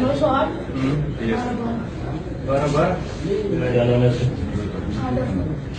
908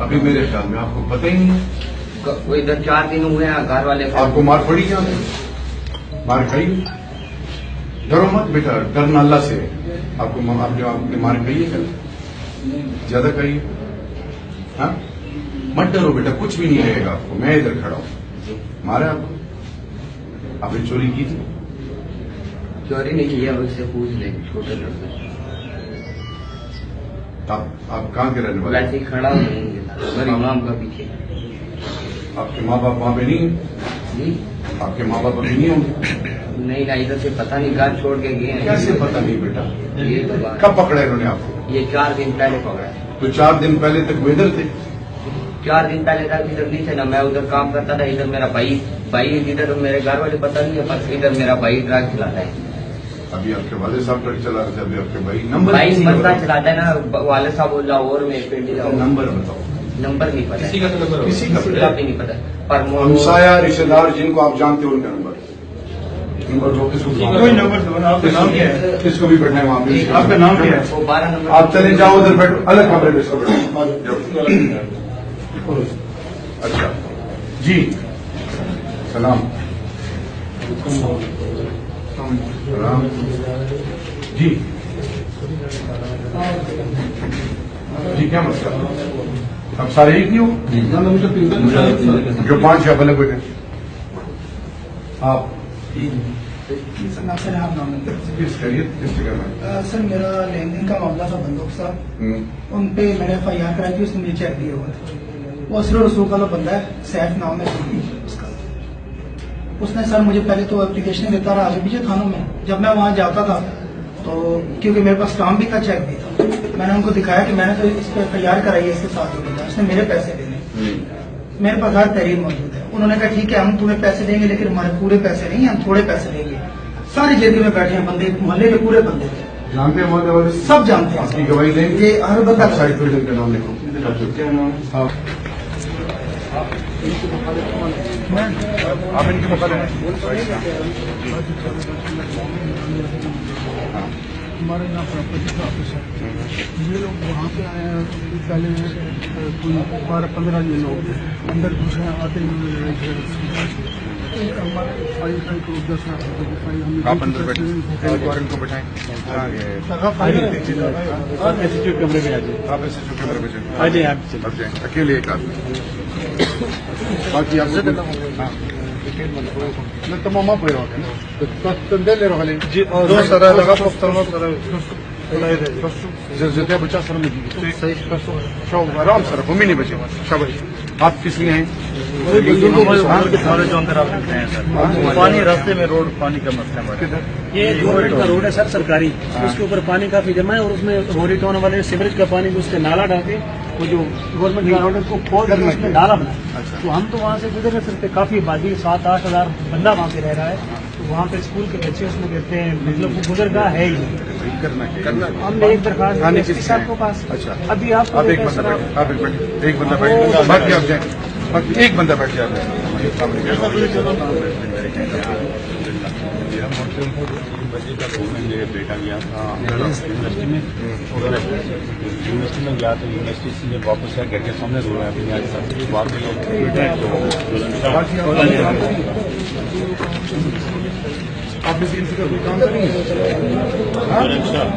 ابھی میرے خیال میں آپ کو پتہ ہی نہیں ہے. وہ ادھر 4 دن ہوئے ہیں گھر والے آپ کو مار پڑی کیا مار کھائی؟ ڈرو مت بیٹا, ڈرنا اللہ سے ہے. آپ کو آپ نے مار کھائی ہے کل زیادہ کھائی ہے؟ ہاں مت ڈرو بیٹا, کچھ بھی نہیں رہے گا آپ کو. میں ادھر کھڑا ہوں. مارا آپ کو؟ آپ نے چوری کی تھی؟ چوری نہیں کی ہے, اس سے پوچھ لیں چھوٹے لڑکے. آپ کہاں کے رہنے والے؟ ویسے ہی کھڑا ہوں میرے امام کا پیچھے. آپ کے ماں باپ وہاں پہ نہیں ہیں؟ جی آپ کے ماں باپ ابھی نہیں ہوں گے؟ نہیں نا, ادھر سے پتہ نہیں گھر چھوڑ کے گئے ہیں. کیسے پتہ نہیں بیٹا؟ یہ تو بات, کب پکڑا انہوں نے آپ کو؟ یہ 4 دن پہلے پکڑا ہے. تو 4 دن پہلے تک وہ ادھر تھے؟ 4 دن پہلے تک ادھر نہیں تھے نا, میں ادھر کام کرتا تھا. ادھر میرا بھائی ادھر میرے گھر والے پتہ نہیں ہے, پر ادھر میرا بھائی ٹرک چلاتا ہے. ابھی آپ کے والد صاحب ٹرک چلا رہے تھے, ابھی آپ کے بھائی نمبر مسئلہ چلاتا ہے نا والد صاحب, لاہور میں پنڈی لاہور. نمبر بتاؤ. نمبر نہیں پتا, کسی کا بھی نہیں پتا. پر ہمسایہ رشتے دار جن کو آپ جانتے ہو ان کا نمبر دو. کس کو کوئی نمبر دو نا. آپ کا نام کیا ہے؟ کس کو بھی بیٹھنا ہے وہاں پہ. آپ کا نام کیا ہے؟ وہ 12 نمبر. آپ چلے جاؤ ادھر بیٹھو, الگ کمرے میں سب بیٹھو. اچھا جی, سلام. سلام جی. جی کیا مسئلہ؟ اب سارے ایک نہیں ہو جو 5 یا بلے بیٹھے آپ کس خیریت کس جگہ میں؟ سر میرا لین دین کا معاملہ تھا بندوق صاحب, ان پہ میں نے FIR کرائی تھی, اس نے مجھے چیک دیا ہوا تھا. وہ اسر رسول کا جو بندہ ہے سیف نام ہے اس کا, اس نے سر مجھے پہلے تو اپلیکیشن دیتا رہا آگے پیچھے تھانوں میں. جب میں وہاں جاتا تھا تو کیونکہ میرے پاس کام بھی تھا, چیک بھی تھا, میں نے ان کو دکھایا کہ میں نے تو اس پہ FIR کرائی ہے اس کے ساتھ جو بندہ, اس نے میرے پیسے دینے. میرے پاس ہر تحریر موجود ہے. انہوں نے کہا ٹھیک ہے ہم تمہیں پیسے دیں گے, لیکن ہمارے پورے پیسے نہیں, ہم تھوڑے پیسے دیں گے. ساری جیلوں میں بیٹھے ہیں بندے, محلے کے پورے بندے تھے, جانتے ہیں محلے والے سب جانتے ہیں. آپ کی گواہی دیں گے. یہ ہر بندہ سائڈ فیلڈر کا نام لکھو. کیا نام ہے؟ آپ ان کے مقابلے ہیں. ہمارے یہاں پراپرٹی کا آفس ہے. یہ لوگ وہاں پہ آئے ہیں, پہلے کوئی 12-15 یہ لوگ اندر گھسے ہیں, آتے ہوئے ہمارے فائل کو 10 لاکھ روپے کی فائل ہم نے. آپ اندر بیٹھے ان کو بٹھائیں. SHO کمرے میں آ جائیں. آپ ایسے جو کیمرے پہ جائیں. آ جائیں آپ چلیں. اب جائیں اکیلے ایک آدمی. باقی آپ تمام آپ جی جتنے بچہ سر میں آرام سر گھومی نہیں بچے. شاباش. آپ کس لیے ہیں؟ پانی راستے میں روڈ پانی کا مسئلہ ہے. یہ گورنمنٹ کا روڈ ہے سر سرکاری, اس کے اوپر پانی کافی جمع ہے, اور اس میں ہوری ٹاؤن والے سیوریج کا پانی اس سے نالا ڈال کے وہ جو گورنمنٹ کا روڈ ہے اس کو کھول کر اس میں نالا بنا. تو ہم تو وہاں سے گزر نہیں سکتے, کافی آبادی 7-8 ہزار بندہ وہاں پہ رہ رہا ہے. تو وہاں پہ اسکول کے بچے اس میں کہتے ہیں مطلب وہ گزرگاہ ہے ہی نہیں. ہم نے ایک درخواست صاحب کے پاس. ابھی آپ ایک بندہ بیٹھے, آپ ایک بندہ بیٹھے, باقی آپ جائیں. باقی ایک بندہ بیٹھ جاتا ہے. میرا بیٹا گیا تھا یونیورسٹی میں, یونیورسٹی میں گیا تو یونیورسٹی سے واپس آیا, گھر کے سامنے رو رہا ہے. اپنی آج سب سے بات ہوئی ہے آپ نے کسی کا کوئی کام نہیں ہے.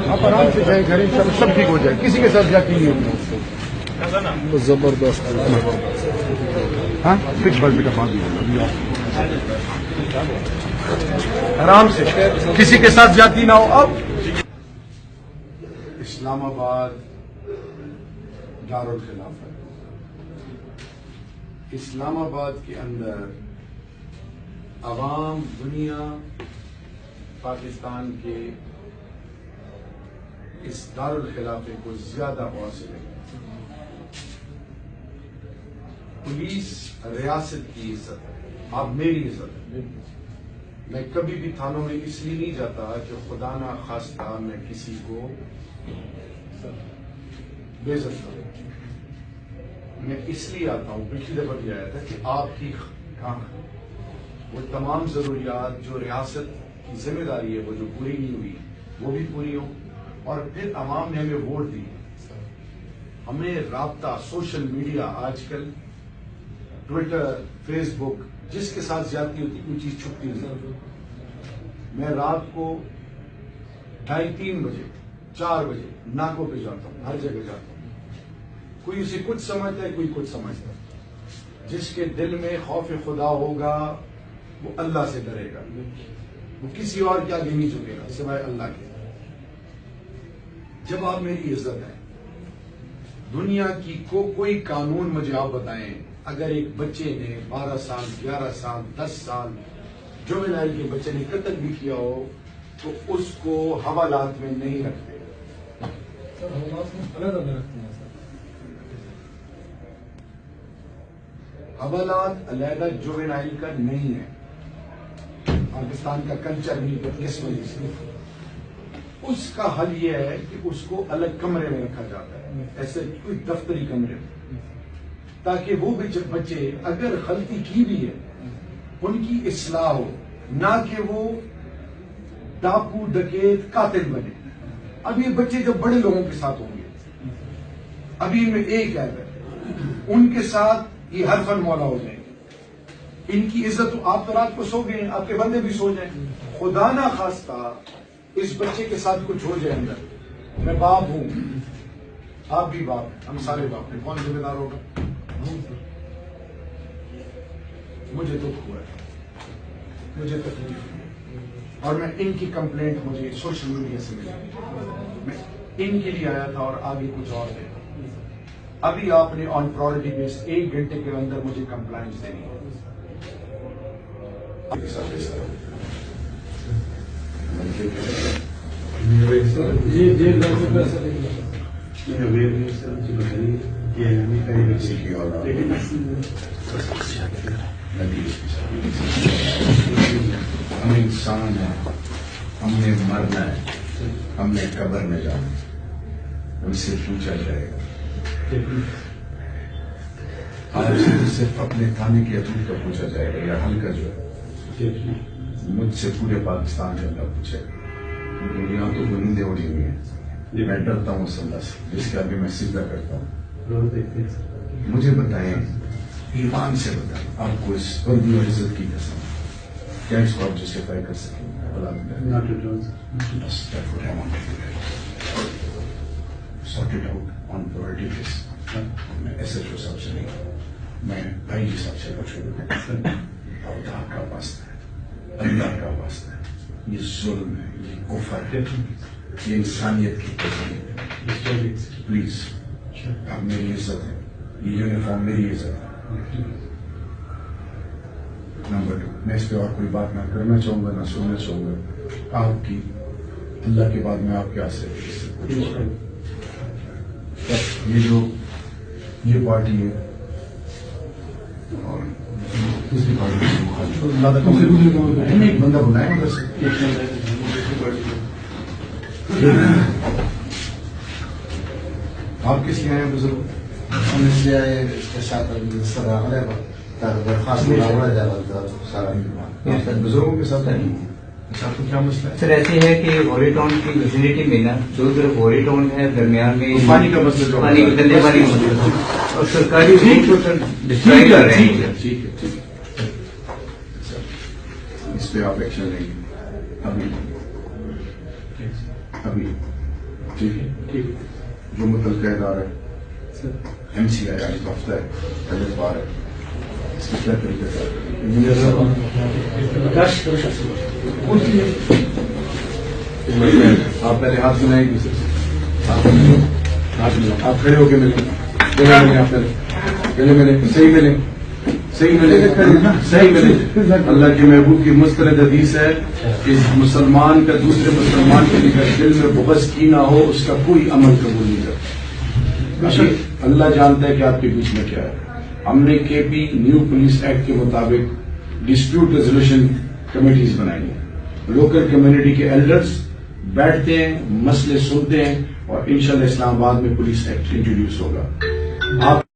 آپ آرام سے جائیں گھر, سب ٹھیک ہو جائے. کسی کے ساتھ جاتی نہیں ہوگی. زبردست. ہاں کچھ بس بیٹا بات آرام سے, کسی کے ساتھ جاتی نہ ہو. اب اسلام آباد دارالخلافت, اسلام آباد کے اندر عوام دنیا پاکستان کے اس دارالخلافے کو زیادہ واصل ہے. پولیس ریاست کی عزت ہے, اب میری عزت ہے. میں کبھی بھی تھانوں میں اس لیے نہیں جاتا کہ خدا نہ خواستہ میں کسی کو بے عزت کروں. میں اس لیے آتا ہوں, پچھلی دفعہ بھی آیا تھا کہ آپ کی وہ تمام ضروریات جو ریاست کی ذمہ داری ہے وہ جو پوری نہیں ہوئی وہ بھی پوری ہوں, اور پھر عوام نے ہمیں ووٹ دی. ہمیں رابطہ سوشل میڈیا آج کل ٹویٹر فیس بک جس کے ساتھ زیادتی ہوتی کوئی چیز چھپتی نہیں. میں رات کو 2:30-3 بجے 4 بجے ناکوں پہ جاتا ہوں, ہر جگہ جاتا ہوں. کوئی اسے کچھ سمجھتا ہے, کوئی کچھ سمجھتا ہے. جس کے دل میں خوف خدا ہوگا وہ اللہ سے ڈرے گا, وہ کسی اور کے آگے نہیں جھکے گا سوائے اللہ کے. جب آپ میری عزت ہے, دنیا کی کوئی قانون مجھے آپ بتائیں, اگر ایک بچے نے 12 سال 11 سال 10 سال جوینائل کے بچے نے قتل بھی کیا ہو تو اس کو حوالات میں نہیں رکھتے. حوالات علیحدہ جوینائل کا نہیں ہے. پاکستان کا کلچر نہیں ہے اس وجہ سے. اس کا حل یہ ہے کہ اس کو الگ کمرے میں رکھا جاتا ہے, ایسے کوئی دفتری کمرے میں, تاکہ وہ بھی بچے اگر غلطی کی بھی ہے ان کی اصلاح ہو, نہ کہ وہ ڈاکو ڈکیت قاتل بنے. اب یہ بچے جب بڑے لوگوں کے ساتھ ہوں گے, ابھی ان میں ایک ہے ان کے ساتھ یہ ہر فن مولا ہو جائیں گے. ان کی عزت تو آپ تو رات کو سو گئے, آپ کے بندے بھی سو جائیں. خدا نہ خواستہ اس بچے کے ساتھ کچھ ہو جائے اندر, میں باپ ہوں, آپ بھی باپ ہیں, ہم سارے باپ ہیں, کون ذمہ دار ہوگا؟ مجھے دکھ ہوا ہے, مجھے تکلیف ہوئی, اور میں ان کی کمپلینٹ مجھے سوشل میڈیا سے ملی. میں ان کے لیے آیا تھا اور آگے کچھ اور ہے. ابھی آپ نے آن پرائورٹی بیس 1 گھنٹے کے اندر مجھے کمپلائنٹ دینی ہے. ہم انسان ہیں, ہم نے مرنا ہے, ہم نے قبر میں جانا, ان سے پوچھا جائے گا. آپ سے صرف اپنے تھانے کے اصول کا پوچھا جائے گا, یا حل کا جو ہے مجھ سے پورے پاکستان کا اللہ پوچھے گا. کیونکہ یہاں تو گنیدیں اڑی ہوئی ہیں. میں ڈرتا ہوں اس اللہ سے جس کے آگے میں سجدہ کرتا ہوں. مجھے بتائیں, ایمان سے بتائیں, آپ کو اس بندی اور عزت کی قسم کیا اس کو آپ جسٹیفائی کر سکیں گے؟ Sort it out on priority base. میں ایس ایچ او صاحب سے نہیں, میں بھائی جی صاحب سے پوچھوں. اللہ کا واسطہ ہے, اللہ کا واسطہ ہے, یہ ظلم ہے, یہ کفر ہے, یہ انسانیت کی تجلیل ہے. پلیز, اب میری عزت ہے, یہ یونیفارم میری عزت ہے. نمبر 2, میں اس پہ اور کوئی بات نہ کرنا چاہوں گا, نہ سننا چاہوں گا. آپ کی اللہ کے بعد میں آپ کے آس یہ پارٹی ہے اور دوسری پارٹی ایک بندہ بلائے ادھر سے. آپ کس لیے آئے ہیں بزرگ؟ ہم اس لیے آئے اس کے ساتھ درخواست بزرگوں کے ساتھ آپ کو کیا مسئلہ ہے؟ سر ایسے ہے کہ ہوری ٹاؤن کی ویسینٹی میں نا دو طرف ہوری ٹاؤن ہے, درمیان میں پانی کا مسئلہ جو پانی گندے پانی کا مسئلہ, اور سرکاری ڈسٹرائی کر رہے ہیں. ٹھیک ہے, اس پہ آپ ایکشن لیں گے ابھی ٹھیک ہے. جو متعلقہ ادارہ ہے ایم سی آئی آئی ہفتہ ہے, پہلے بار ہے, اس کے کیا طریقے سے آپ پہلے ہاتھ ملائیں ایک دوسرے سے, آپ کھڑے ہو کے ملیں, آپ پہلے ملیں, صحیح ملے. اللہ کے محبوب کی مسترد حدیث ہے کہ مسلمان کا دوسرے مسلمان کے لیے دل میں بغض کی نہ ہو, اس کا کوئی عمل قبول نہیں کرتا. اللہ جانتا ہے کہ آپ کے بیچ میں کیا ہے. ہم نے کے پی نیو پولیس ایکٹ کے مطابق ڈسپیوٹ ریزولوشن کمیٹیز بنائی ہیں. لوکل کمیونٹی کے ایلڈرز بیٹھتے ہیں, مسئلے سنتے ہیں, اور انشاءاللہ اسلام آباد میں پولیس ایکٹ انٹروڈیوس ہوگا. آپ